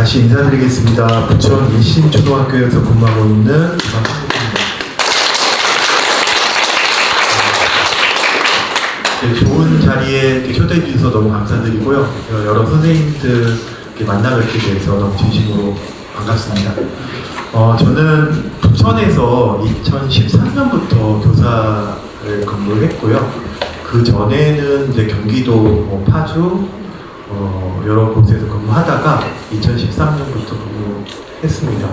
다시 인사드리겠습니다. 부천 일신초등학교에서 근무하고 있는 김학수입니다. 좋은 자리에 초대해 주셔서 너무 감사드리고요. 여러 선생님들 만나 뵙게 돼서 너무 진심으로 반갑습니다. 저는 부천에서 2013년부터 교사를 근무를 했고요. 그 전에는 이제 경기도 파주 여러 곳에서 근무하다가 2013년부터 근무했습니다.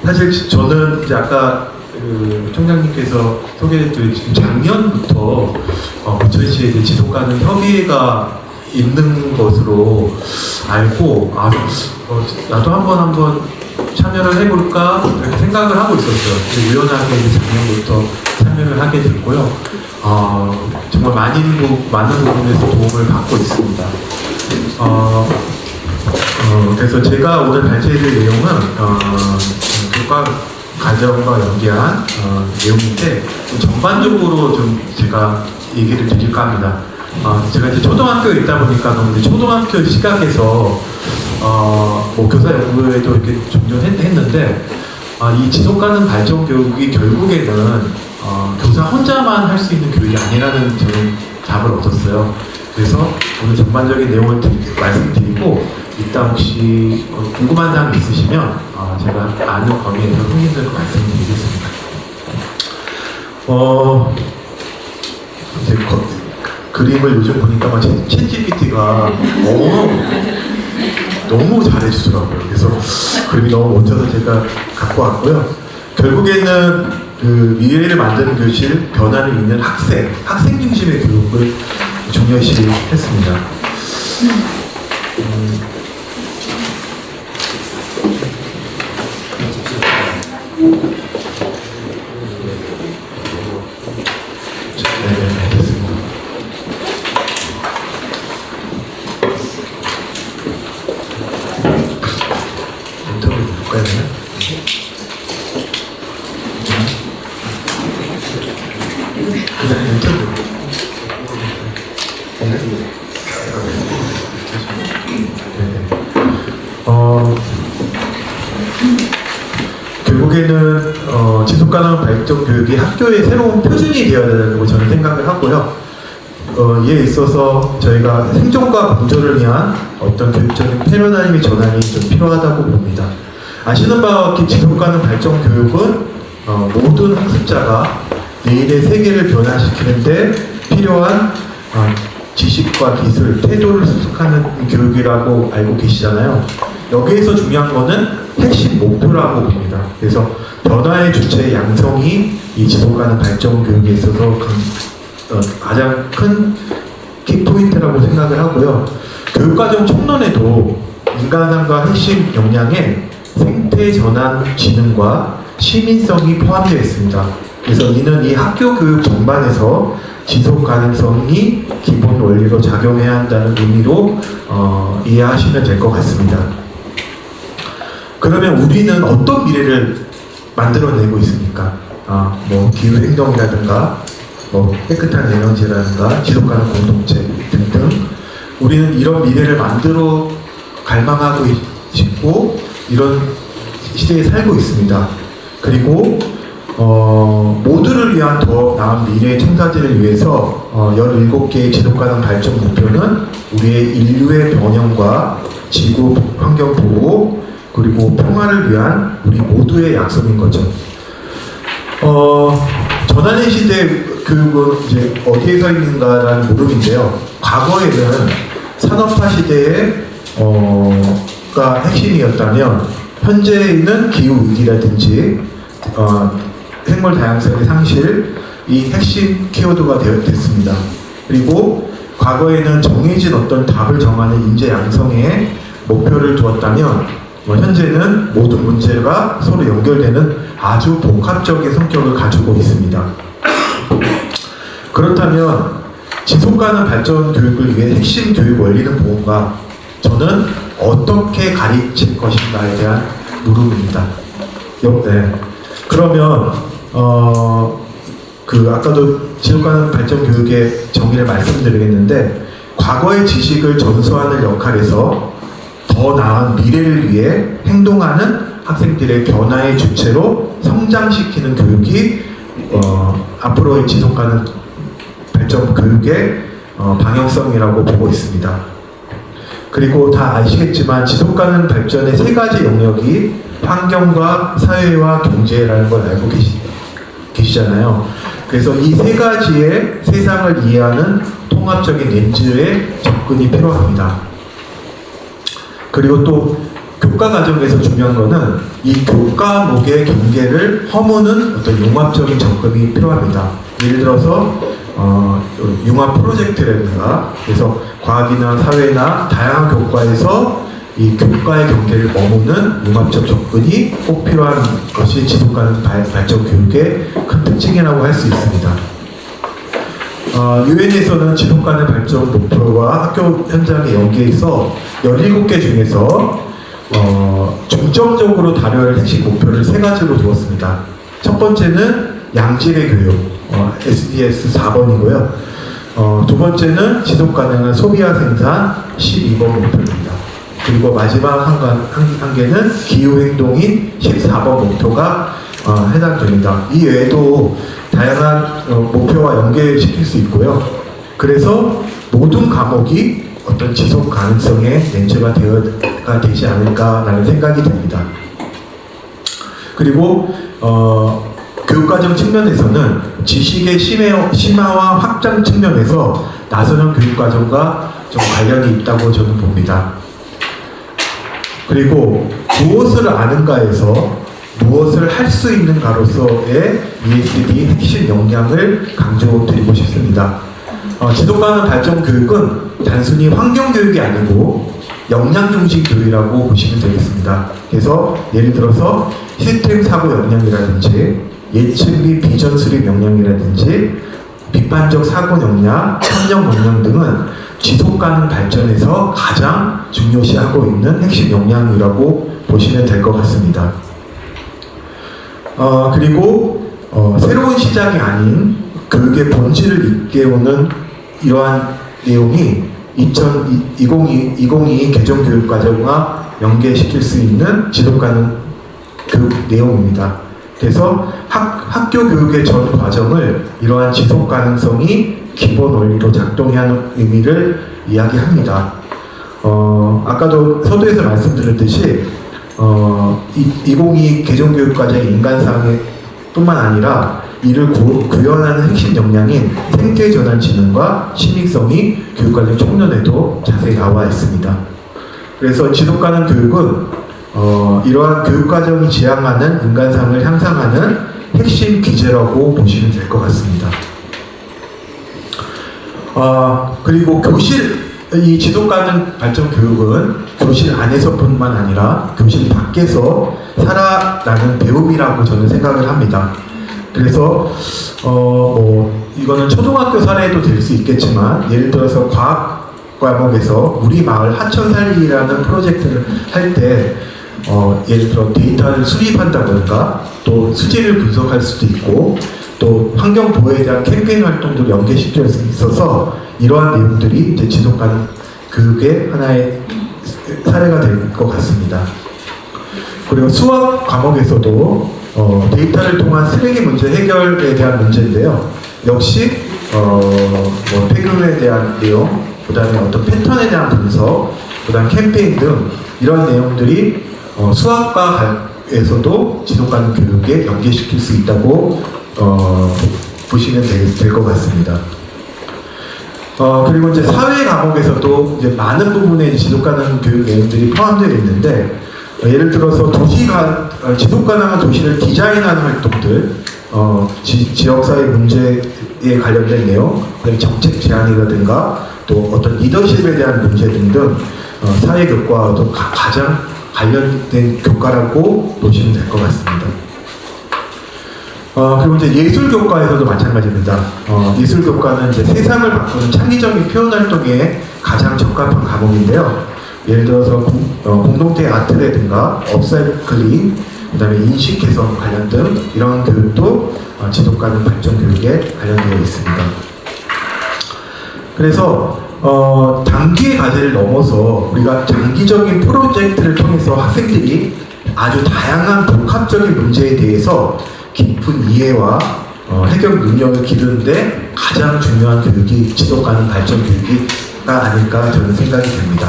사실 저는 이제 아까 총장님께서 소개해드린 지금 작년부터 부천시에 이제 지속가능 협의회가 있는 것으로 알고 나도 한번 참여를 해볼까 이렇게 생각을 하고 있었어요. 근데 우연하게 이제 작년부터 참여를 하게 됐고요. 정말 많은 부분에서 도움을 받고 있습니다. 그래서 제가 오늘 발제해드릴 내용은 교과 과정과 연계한 내용인데 전반적으로 좀 제가 얘기를 드릴까 합니다. 제가 이제 초등학교에 있다 보니까 너무 이제 초등학교 시각에서 뭐 교사 연구에도 이렇게 종종 했는데 이 지속가능 발전 교육이 결국에는 교사 혼자만 할 수 있는 교육이 아니라는 저는 답을 얻었어요. 그래서 오늘 전반적인 내용을 말씀드리고 이따 혹시 궁금한 사항이 있으시면 제가 아는 범위에서 선생님들과 말씀드리겠습니다. 이제 그림을 요즘 보니까 챗GPT가 너무 잘해주더라고요. 그래서 그림이 너무 멋져서 제가 갖고 왔고요. 결국에는 그 미래를 만드는 교실, 변화를 잇는 학생 중심의 교육을 중요시 했습니다. 결국에는 지속가능 발전 교육이 학교의 새로운 표준이 되어야 된다고 저는 생각을 하고요. 이에 있어서 저희가 생존과 공존을 위한 어떤 교육적인 패러다임의 전환이 좀 필요하다고 봅니다. 아시는 바와 같이 지속가능 발전 교육은 모든 학습자가 내일의 세계를 변화시키는데 필요한 지식과 기술, 태도를 습득하는 교육이라고 알고 계시잖아요. 여기에서 중요한 거는 핵심 목표라고 봅니다. 그래서 변화의 주체 양성이 이 지속가능 발전 교육에 있어서 가장 큰 키포인트라고 생각을 하고요. 교육과정 총론에도 인간상과 핵심 역량에 생태 전환 지능과 시민성이 포함되어 있습니다. 그래서 이는 이 학교 교육 전반에서 지속 가능성이 기본 원리로 작용해야 한다는 의미로 이해하시면 될 것 같습니다. 그러면 우리는 어떤 미래를 만들어내고 있습니까? 뭐 기후 행동이라든가, 뭐 깨끗한 에너지라든가, 지속 가능 공동체 등등. 우리는 이런 미래를 만들어 갈망하고 싶고 이런 시대에 살고 있습니다. 그리고 모두를 위한 더 나은 미래의 청사진을 위해서 17개의 지속가능 발전 목표는 우리의 인류의 번영과 지구 환경 보호 그리고 평화를 위한 우리 모두의 약속인 거죠. 전환의 시대 교육은 이제 어디에 서 있는가라는 물음인데요. 과거에는 산업화 시대에 가 핵심이었다면 현재는 기후 위기라든지 생물 다양성의 상실 이 핵심 키워드가 됐습니다. 그리고 과거에는 정해진 어떤 답을 정하는 인재 양성에 목표를 두었다면 현재는 모든 문제가 서로 연결되는 아주 복합적인 성격을 가지고 있습니다. 그렇다면 지속가능 발전 교육을 위해 핵심 교육 원리는 무엇인가? 저는 어떻게 가르칠 것인가에 대한 물음입니다. 네. 그러면 아까도 지속가능 발전 교육의 정의를 말씀드리겠는데 과거의 지식을 전수하는 역할에서 더 더 나은 미래를 위해 행동하는 학생들의 변화의 주체로 성장시키는 교육이 앞으로의 지속가능 발전 교육의 방향성이라고 보고 있습니다. 그리고 다 아시겠지만 지속가능 발전의 세 가지 영역이 환경과 사회와 경제라는 걸 알고 계시잖아요. 그래서 이 세 가지의 세상을 이해하는 통합적인 렌즈의 접근이 필요합니다. 그리고 또 교과 과정에서 중요한 거는 이 교과목의 경계를 허무는 어떤 융합적인 접근이 필요합니다. 예를 들어서 융합 프로젝트라든가, 그래서 과학이나 사회나 다양한 교과에서 이 교과의 경계를 머무는 융합적 접근이 꼭 필요한 것이 지속가능 발전 교육의 큰 특징이라고 할 수 있습니다. 유엔에서는 지속가능 발전 목표와 학교 현장의 연계에서 17개 중에서 중점적으로 다뤄야 할 핵심 목표를 세 가지로 두었습니다. 첫 번째는 양질의 교육, SDS 4번이고요. 두 번째는 지속가능한 소비와 생산 12번 목표입니다. 그리고 마지막 한 개는 기후행동인 14번 목표가 해당됩니다. 이 외에도 다양한 목표와 연계시킬 수 있고요. 그래서 모든 과목이 어떤 지속 가능성의 렌즈가 되지 않을까라는 생각이 듭니다. 그리고 교육과정 측면에서는 지식의 심화와 확장 측면에서 나선형 교육과정과 좀 관련이 있다고 저는 봅니다. 그리고 무엇을 아는가에서 무엇을 할 수 있는가로서의 ESD 핵심 역량을 강조드리고 싶습니다. 지속가능 발전 교육은 단순히 환경 교육이 아니고 역량 중심 교육이라고 보시면 되겠습니다. 그래서 예를 들어서 시스템 사고 역량이라든지 예측 및 비전 수립 역량이라든지 비판적 사고 역량, 협력 역량 등은 지속가능 발전에서 가장 중요시하고 있는 핵심 역량이라고 보시면 될 것 같습니다. 그리고 새로운 시작이 아닌 교육의 본질을 일깨우는 이러한 내용이 2022 개정교육과정과 연계시킬 수 있는 지속가능 교육 내용입니다. 그래서 학교 교육의 전 과정을 이러한 지속 가능성이 기본 원리로 작동해야 하는 의미를 이야기합니다. 아까도 서두에서 말씀드렸듯이 2022 개정교육과정의 인간상의 뿐만 아니라 이를 구현하는 핵심 역량인 생태전환지능과 시민성이 교육과정 총론에도 자세히 나와 있습니다. 그래서 지속가능 교육은 이러한 교육과정이 지향하는 인간상을 향상하는 핵심 기제라고 보시면 될 것 같습니다. 그리고 이 지속가능 발전 교육은 교실 안에서뿐만 아니라 교실 밖에서 살아나는 배움이라고 저는 생각을 합니다. 그래서 이거는 초등학교 사례도 될 수 있겠지만, 예를 들어서 과학 과목에서 우리 마을 하천 살리기라는 프로젝트를 할 때 예를 들어 데이터를 수집한다든가 또 수질을 분석할 수도 있고 또 환경 보호에 대한 캠페인 활동도 연계시킬 수 있어서 이러한 내용들이 이제 지속가능 교육의 하나의 사례가 될 것 같습니다. 그리고 수학 과목에서도 데이터를 통한 쓰레기 문제 해결에 대한 문제인데요. 역시 폐기물에 대한 내용, 그 다음에 어떤 패턴에 대한 분석, 그 다음 캠페인 등 이런 내용들이 수학과에서도 지속가능 교육에 연계시킬 수 있다고 보시면 될 것 같습니다. 그리고 이제 사회 과목에서도 이제 많은 부분의 지속가능 교육 내용들이 포함되어 있는데, 예를 들어서 지속가능한 도시를 디자인하는 활동들, 지역사회 문제에 관련된 내용, 정책 제안이라든가 또 어떤 리더십에 대한 문제 등등 사회 교과와도 가장 관련된 교과라고 보시면 될 것 같습니다. 그리고 이제 예술 교과에서도 마찬가지입니다. 예술 교과는 이제 세상을 바꾸는 창의적인 표현 활동에 가장 적합한 과목인데요. 예를 들어서 공동체 아트라든가 업사이클링, 그다음에 인식 개선 관련 등 이런 교육도 지속가능 발전 교육에 관련되어 있습니다. 그래서 단기의 과제를 넘어서 우리가 장기적인 프로젝트를 통해서 학생들이 아주 다양한 복합적인 문제에 대해서 깊은 이해와 해결 능력을 기르는데 가장 중요한 교육이 지속가능 발전 교육이가 아닐까 저는 생각이 됩니다.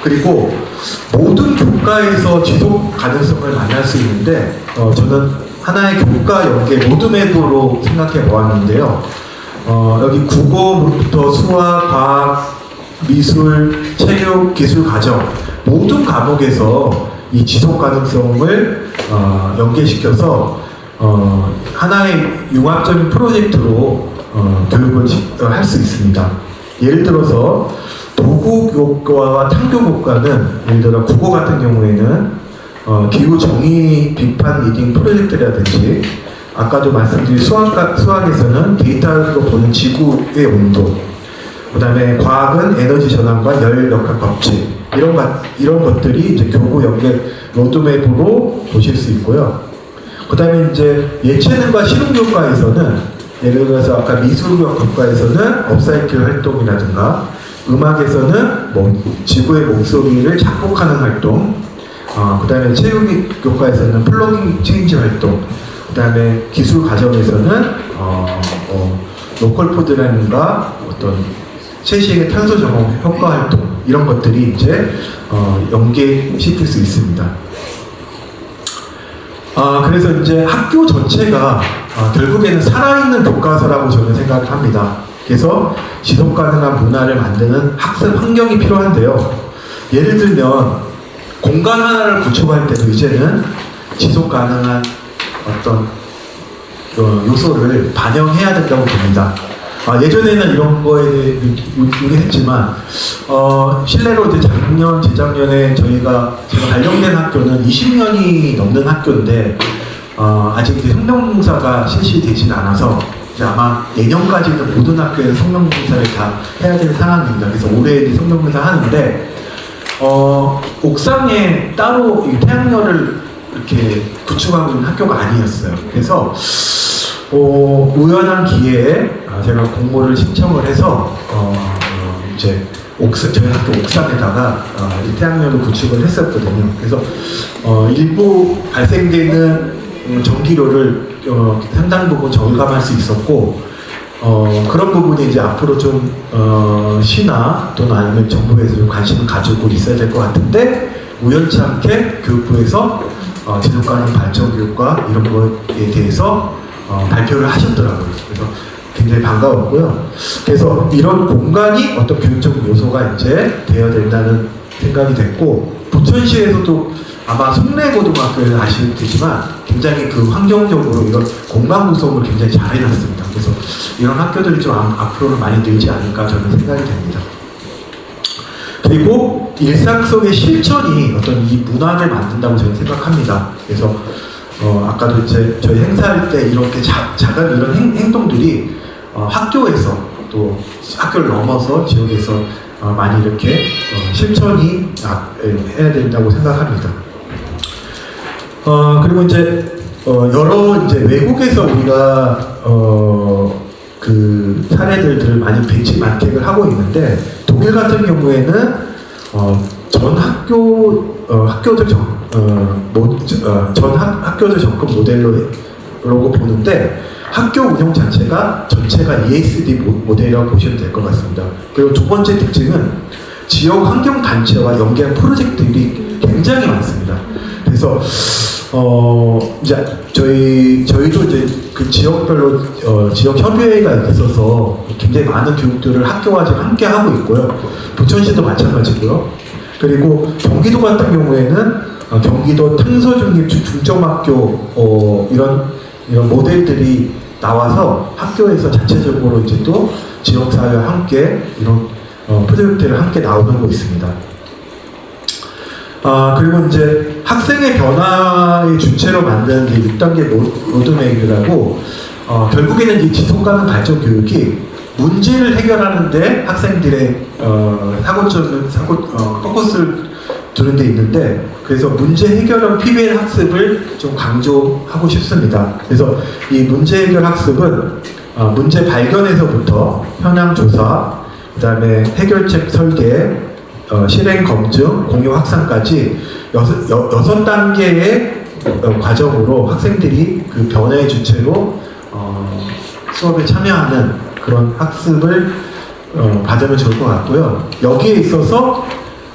그리고 모든 교과에서 지속 가능성을 만날 수 있는데 저는 하나의 교과 연계 로드맵으로 생각해 보았는데요. 여기 국어부터 수학, 과학, 미술, 체육, 기술, 가정 모든 과목에서 이 지속 가능성을 연계시켜서 하나의 융합적인 프로젝트로 교육을 할 수 있습니다. 예를 들어서 도구교과와 탕교교과는 예를 들어 국어 같은 경우에는 기후 정의 비판 리딩 프로젝트라든지 아까도 말씀드린 수학에서는 데이터로 보는 지구의 온도, 그 다음에 과학은 에너지 전환과 열 역학 법칙 이런 것들이 이제 교구 연계 로드맵으로 보실 수 있고요. 그 다음에 이제 예체능과 실용교과에서는 예를 들어서 아까 미술교과에서는 업사이클 활동이라든가 음악에서는 지구의 목소리를 작곡하는 활동, 그 다음에 체육교과에서는 플러깅 체인지 활동, 그 다음에 기술 과정에서는 로컬 푸드라든가 어떤 최시행의 탄소 저감 효과 활동 이런 것들이 이제 연계시킬 수 있습니다. 그래서 이제 학교 전체가 결국에는 살아있는 교과서라고 저는 생각을 합니다. 그래서 지속 가능한 문화를 만드는 학습 환경이 필요한데요. 예를 들면 공간 하나를 구축할 때도 이제는 지속 가능한 어떤 요소를 반영해야 된다고 봅니다. 예전에는 이런 거에 대해 우려했지만 실례로 이제 작년, 재작년에 제가 발령된 학교는 20년이 넘는 학교인데 아직 이제 성명봉사가 실시되진 않아서 이제 아마 내년까지는 모든 학교에서 성명봉사를 다 해야 될 상황입니다. 그래서 올해 이제 성명봉사 하는데 옥상에 따로 태양열을 이렇게 구축하고 있는 학교가 아니었어요. 그래서 우연한 기회에 제가 공모를 신청을 해서 이제 저희 학교 옥상에다가 태양열을 구축을 했었거든요. 그래서 일부 발생되는 전기료를 상당 부분 절감할 수 있었고 그런 부분이 이제 앞으로 좀 시나 또는 아니면 정부에서 좀 관심을 가지고 있어야 될 것 같은데 우연치 않게 교육부에서 지속가능 발전 교육과 이런 거에 대해서 발표를 하셨더라고요. 그래서 굉장히 반가웠고요. 그래서 이런 공간이 어떤 교육적 요소가 이제 되어야 된다는 생각이 됐고 부천시에서도 아마 송내고등학교를 아시겠지만 굉장히 그 환경적으로 이런 공간 구성을 굉장히 잘 해놨습니다. 그래서 이런 학교들이 좀 앞으로는 많이 늘지 않을까 저는 생각이 됩니다. 그리고 일상 속의 실천이 어떤 이 문화를 만든다고 저는 생각합니다. 그래서 아까도 이제 저희 행사할 때 이렇게 작은 이런 행동들이 학교에서 또 학교를 넘어서 지역에서 많이 이렇게 실천이 해야 된다고 생각합니다. 그리고 이제 여러 이제 외국에서 우리가 그 사례들을 많이 벤치마킹을 하고 있는데 독일 같은 경우에는 전 학교들 학교들 접근 모델로라고 보는데 학교 운영 전체가 ESD 모델이라고 보시면 될 것 같습니다. 그리고 두 번째 특징은 지역 환경 단체와 연계한 프로젝트들이 굉장히 많습니다. 그래서 이제 저희도 이제 그 지역별로 지역 협의회가 있어서 굉장히 많은 교육들을 학교와 지금 함께 하고 있고요. 부천시도 마찬가지고요. 그리고 경기도 같은 경우에는 경기도 탄소중립 중점학교 이런 모델들이 나와서 학교에서 자체적으로 이제 또 지역사회와 함께 이런 프로젝트를 함께 나오고 있습니다. 그리고 이제 학생의 변화의 주체로 만든 6단계 로드맵이라고 결국에는 이 지속가능 발전 교육이 문제를 해결하는데 학생들의 포커스를 두는 데 있는데 그래서 문제 해결형 PBL 학습을 좀 강조하고 싶습니다. 그래서 이 문제 해결 학습은 문제 발견에서부터 현황 조사, 그 다음에 해결책 설계, 실행 검증, 공유 확산까지 6단계의 과정으로 학생들이 그 변화의 주체로 수업에 참여하는 그런 학습을 받으면 좋을 것 같고요. 여기에 있어서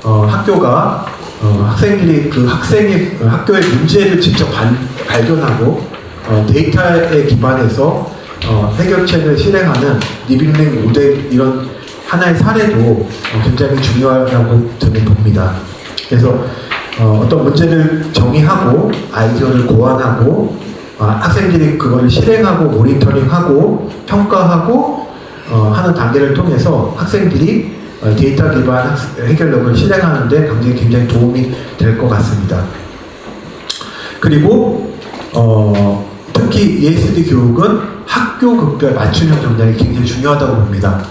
학교가 학생들이 그 학교의 문제를 직접 발견하고 데이터에 기반해서 해결책을 실행하는 리빙랭 모델 이런 하나의 사례도 굉장히 중요하다고 저는 봅니다. 그래서 어떤 문제를 정의하고 아이디어를 고안하고 학생들이 그걸 실행하고 모니터링하고 평가하고 하는 단계를 통해서 학생들이 데이터 기반 해결력을 실행하는데 굉장히 도움이 될 것 같습니다. 그리고 특히 ESD 교육은 학교 급별 맞춤형 전략이 굉장히 중요하다고 봅니다.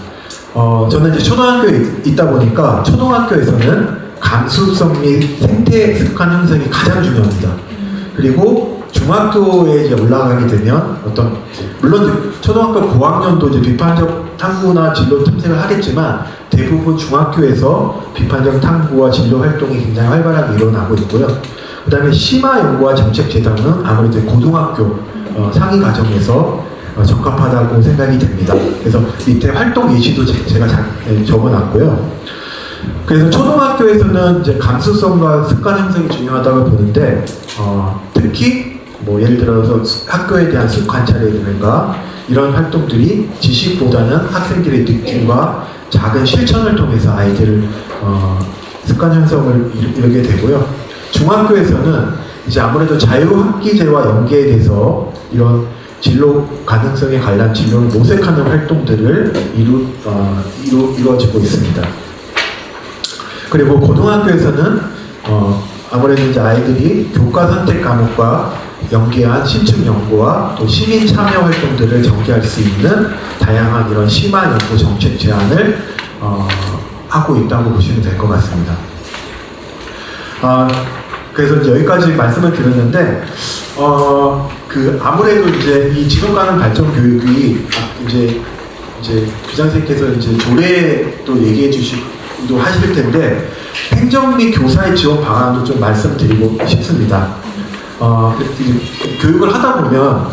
저는 이제 초등학교에 있다 보니까 초등학교에서는 감수성 및 생태 습관 형성이 가장 중요합니다. 그리고 중학교에 이제 올라가게 되면 물론 초등학교 고학년도 이제 비판적 탐구나 진로 탐색을 하겠지만 대부분 중학교에서 비판적 탐구와 진로 활동이 굉장히 활발하게 일어나고 있고요. 그 다음에 심화 연구와 정책 제단은 아무래도 고등학교 상위 과정에서 적합하다고 생각이 됩니다. 그래서 밑에 활동 예시도 제가 적어놨고요. 그래서 초등학교에서는 이제 감수성과 습관 형성이 중요하다고 보는데 특히 뭐 예를 들어서 학교에 대한 숲 관찰이라든가 이런 활동들이 지식보다는 학생들의 느낌과 작은 실천을 통해서 아이들을 습관 형성을 이루게 되고요. 중학교에서는 이제 아무래도 자유학기제와 연계돼서 이런 진로 가능성에 관련 진로를 모색하는 활동들을 이루어지고 있습니다. 그리고 고등학교에서는 아무래도 이제 아이들이 교과 선택 과목과 연계한 신축 연구와 또 시민 참여 활동들을 전개할 수 있는 다양한 이런 심화 연구 정책 제안을 하고 있다고 보시면 될 것 같습니다. 그래서 이제 여기까지 말씀을 드렸는데 아무래도 이제 이 지속가능 발전 교육이 이제 부장님께서 이제 조례도 얘기해 주시기도 하실 텐데 행정 및 교사의 지원 방안도 좀 말씀드리고 싶습니다. 교육을 하다 보면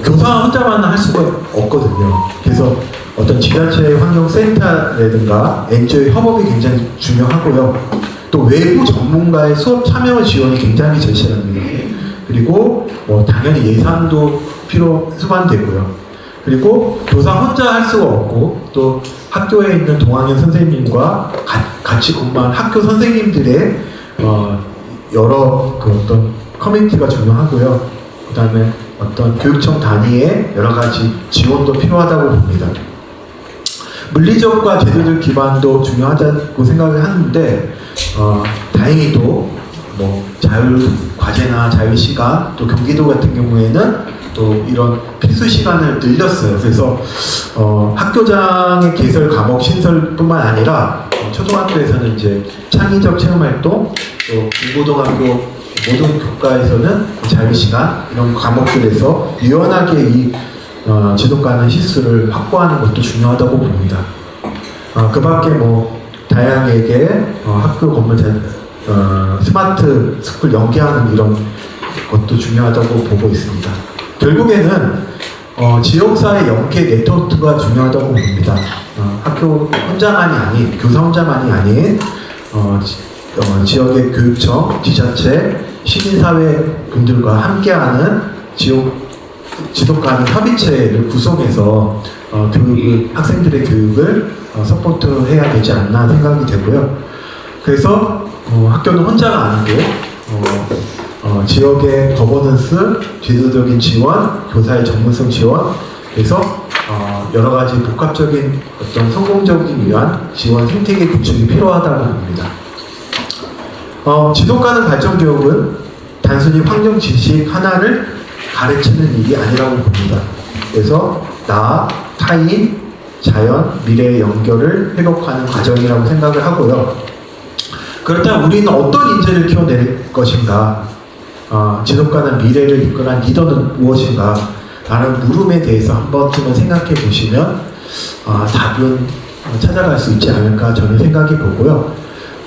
교사 혼자만 할 수가 없거든요. 그래서 어떤 지자체 환경센터라든가 NGO의 협업이 굉장히 중요하고요. 또 외부 전문가의 수업 참여 지원이 굉장히 절실합니다. 그리고 당연히 예산도 수반되고요. 그리고 교사 혼자 할 수가 없고 또 학교에 있는 동학년 선생님과 같이 근무한 학교 선생님들의 여러 어떤 커뮤니티가 중요하고요. 그 다음에 어떤 교육청 단위의 여러 가지 지원도 필요하다고 봅니다. 물리적과 제도적 기반도 중요하다고 생각을 하는데 다행히도 자율 과제나 자율 시간 또 경기도 같은 경우에는 또 이런 필수 시간을 늘렸어요. 그래서 학교장의 개설 과목 신설뿐만 아니라 초등학교에서는 이제 창의적 체험 활동 또 중고등학교 모든 교과에서는 자율 시간 이런 과목들에서 유연하게 이 지속가능 실수를 확보하는 것도 중요하다고 봅니다. 그 밖에 다양하게 학교 건물 스마트 스쿨 연계하는 이런 것도 중요하다고 보고 있습니다. 결국에는 지역사회 연계 네트워크가 중요하다고 봅니다. 학교 혼자만이 아닌, 교사 혼자만이 아닌 지역의 교육청, 지자체, 시민사회 분들과 함께하는 지속가능 협의체를 구성해서 학생들의 교육을 서포트해야 되지 않나 생각이 되고요. 그래서 학교는 혼자가 아니고 지역의 거버넌스, 제도적인 지원, 교사의 전문성 지원, 그래서 여러 가지 복합적인 어떤 성공적이기 위한 지원 생태계 구축이 필요하다고 봅니다. 지속가능 발전 교육은 단순히 환경 지식 하나를 가르치는 일이 아니라고 봅니다. 그래서 나, 타인, 자연, 미래의 연결을 회복하는 과정이라고 생각을 하고요. 그렇다면 우리는 어떤 인재를 키워낼 것인가? 지속가능 미래를 이끌어간 리더는 무엇인가? 라는 물음에 대해서 한 번쯤은 생각해 보시면 답은 찾아갈 수 있지 않을까 저는 생각이 보고요.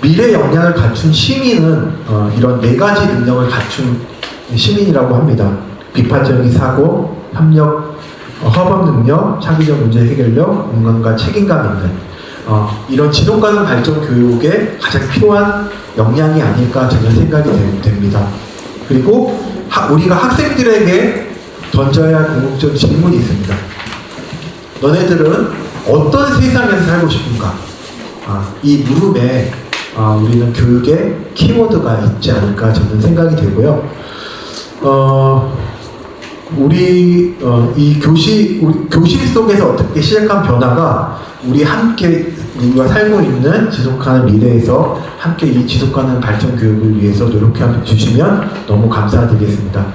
미래 역량을 갖춘 시민은 이런 네 가지 능력을 갖춘 시민이라고 합니다. 비판적인 사고, 협력, 협업 능력, 창의적 문제 해결력, 공감과 책임감 있는 이런 지속가능 발전 교육에 가장 필요한 역량이 아닐까 저는 생각이 됩니다. 그리고 우리가 학생들에게 던져야 할 궁극적 질문이 있습니다. 너네들은 어떤 세상에서 살고 싶은가? 이 물음에 우리는 교육의 키워드가 있지 않을까 저는 생각이 되고요. 우리 교실 속에서 어떻게 시작한 변화가 우리가 살고 있는 지속가능 미래에서 함께 이 지속가능 발전 교육을 위해서 노력해 주시면 너무 감사드리겠습니다.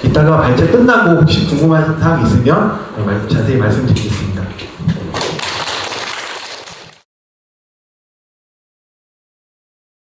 이따가 발제 끝나고 혹시 궁금한 사항 있으면 자세히 말씀드리겠습니다.